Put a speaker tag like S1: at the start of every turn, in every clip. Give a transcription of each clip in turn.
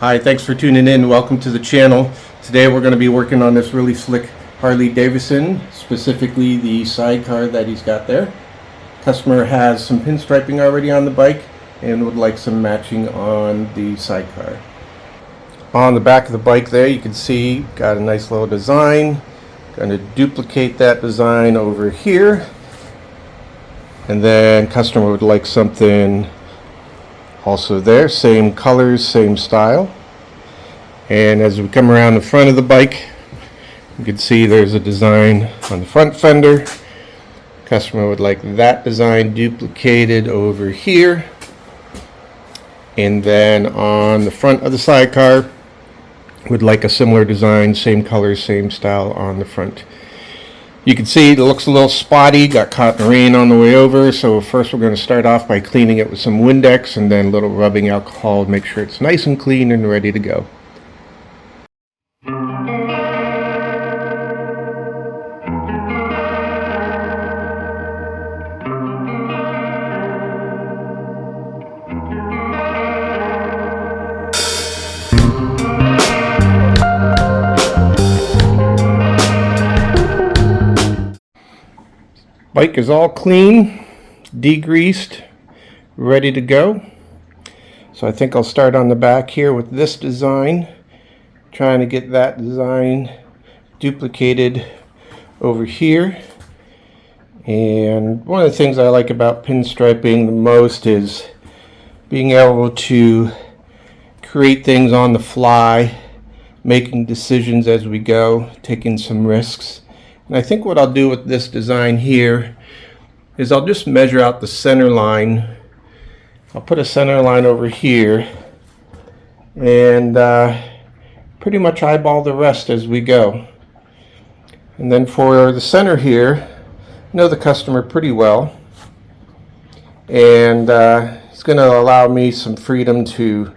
S1: Hi, thanks for tuning in. Welcome to the channel. Today we're going to be working on this really slick Harley Davidson, specifically the sidecar that he's got there. Customer has some pinstriping already on the bike and would like some matching on the sidecar. On the back of the bike there, you can see got a nice little design. Going to duplicate that design over here, and then customer would like something also there, same colors, same style. And as we come around the front of the bike, you can see there's a design on the front fender. Customer would like that design duplicated over here. And then on the front of the sidecar, would like a similar design, same colors, same style on the front. You can see it looks a little spotty, got caught in the rain on the way over, so first we're going to start off by cleaning it with some Windex and then a little rubbing alcohol to make sure it's nice and clean and ready to go. Bike is all clean, degreased, ready to go. So I think I'll start on the back here with this design, trying to get that design duplicated over here. And one of the things I like about pinstriping the most is being able to create things on the fly, making decisions as we go, taking some risks. And I think what I'll do with this design here is I'll just measure out the center line. I'll put a center line over here and pretty much eyeball the rest as we go. And then for the center here, I know the customer pretty well, and it's going to allow me some freedom to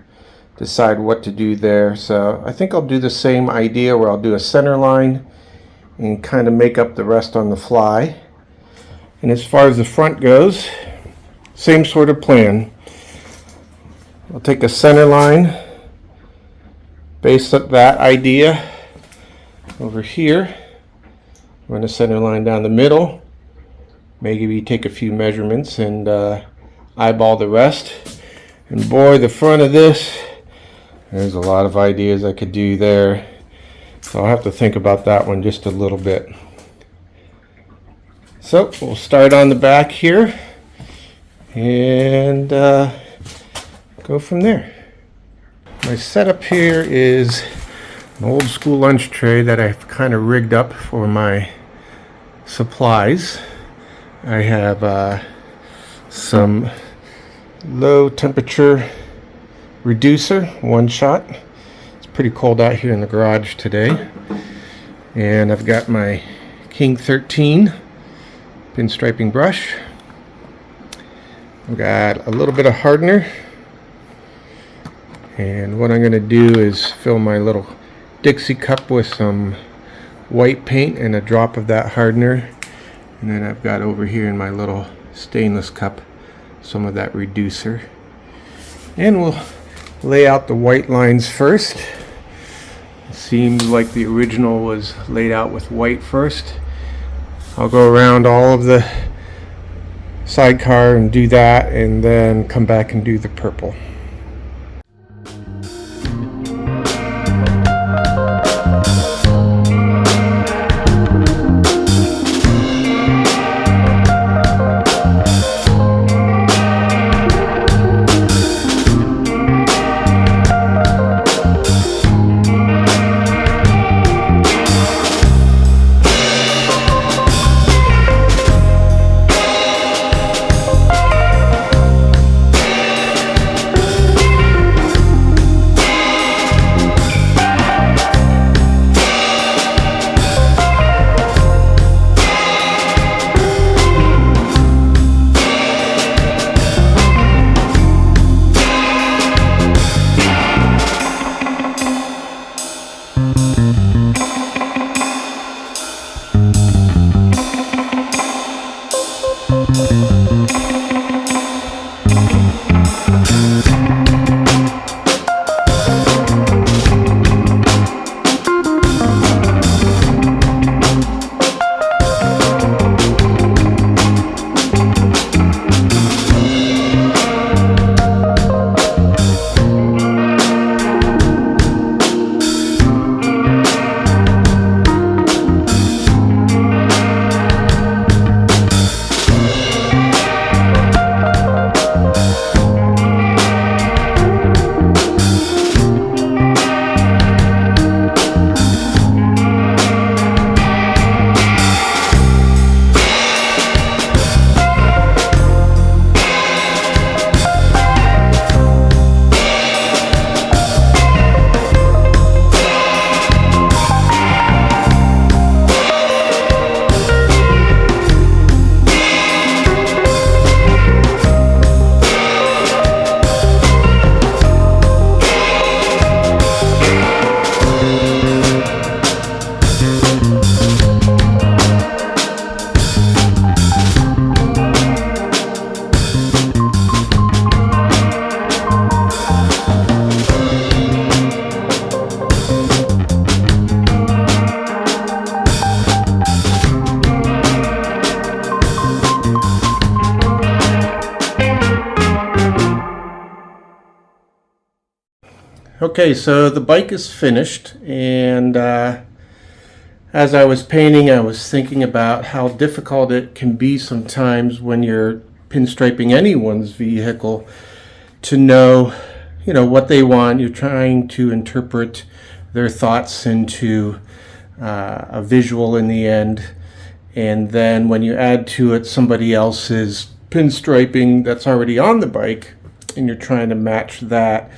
S1: decide what to do there. So I think I'll do the same idea where I'll do a center line and kind of make up the rest on the fly. And as far as the front goes, same sort of plan. I'll take a center line, base up that idea over here, run a center line down the middle, maybe take a few measurements and eyeball the rest. And boy, the front of this, there's a lot of ideas I could do there. So I'll have to think about that one just a little bit. So we'll start on the back here and go from there. My setup here is an old school lunch tray that I've kind of rigged up for my supplies. I have some low temperature reducer, one shot. Pretty cold out here in the garage today, and I've got my King 13 pinstriping brush. I've got a little bit of hardener, and what I'm going to do is fill my little Dixie cup with some white paint and a drop of that hardener, and then I've got over here in my little stainless cup some of that reducer, and we'll lay out the white lines first. Seems like the original was laid out with white first. I'll go around all of the sidecar and do that, and then come back and do the purple. Okay, so the bike is finished, and as I was painting, I was thinking about how difficult it can be sometimes when you're pinstriping anyone's vehicle to know, what they want. You're trying to interpret their thoughts into a visual in the end, and then when you add to it somebody else's pinstriping that's already on the bike, and you're trying to match that,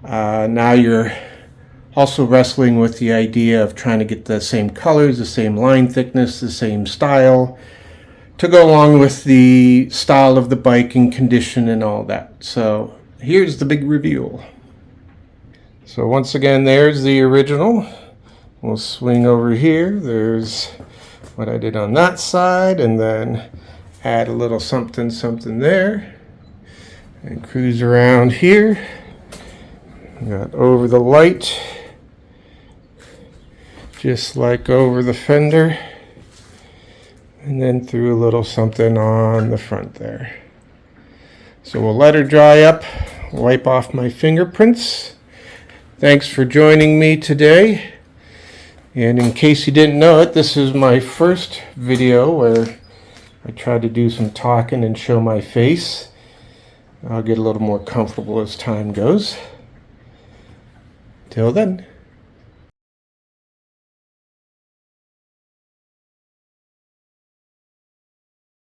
S1: now you're also wrestling with the idea of trying to get the same colors, the same line thickness, the same style to go along with the style of the bike and condition and all that. So here's the big reveal. So once again, there's the original. We'll swing over here. There's what I did on that side, and then add a little something there, and cruise around here. Got over the light, just like over the fender, and then threw a little something on the front there. So we'll let her dry up, wipe off my fingerprints. Thanks for joining me today. And in case you didn't know it, this is my first video where I tried to do some talking and show my face. I'll get a little more comfortable as time goes. Till then.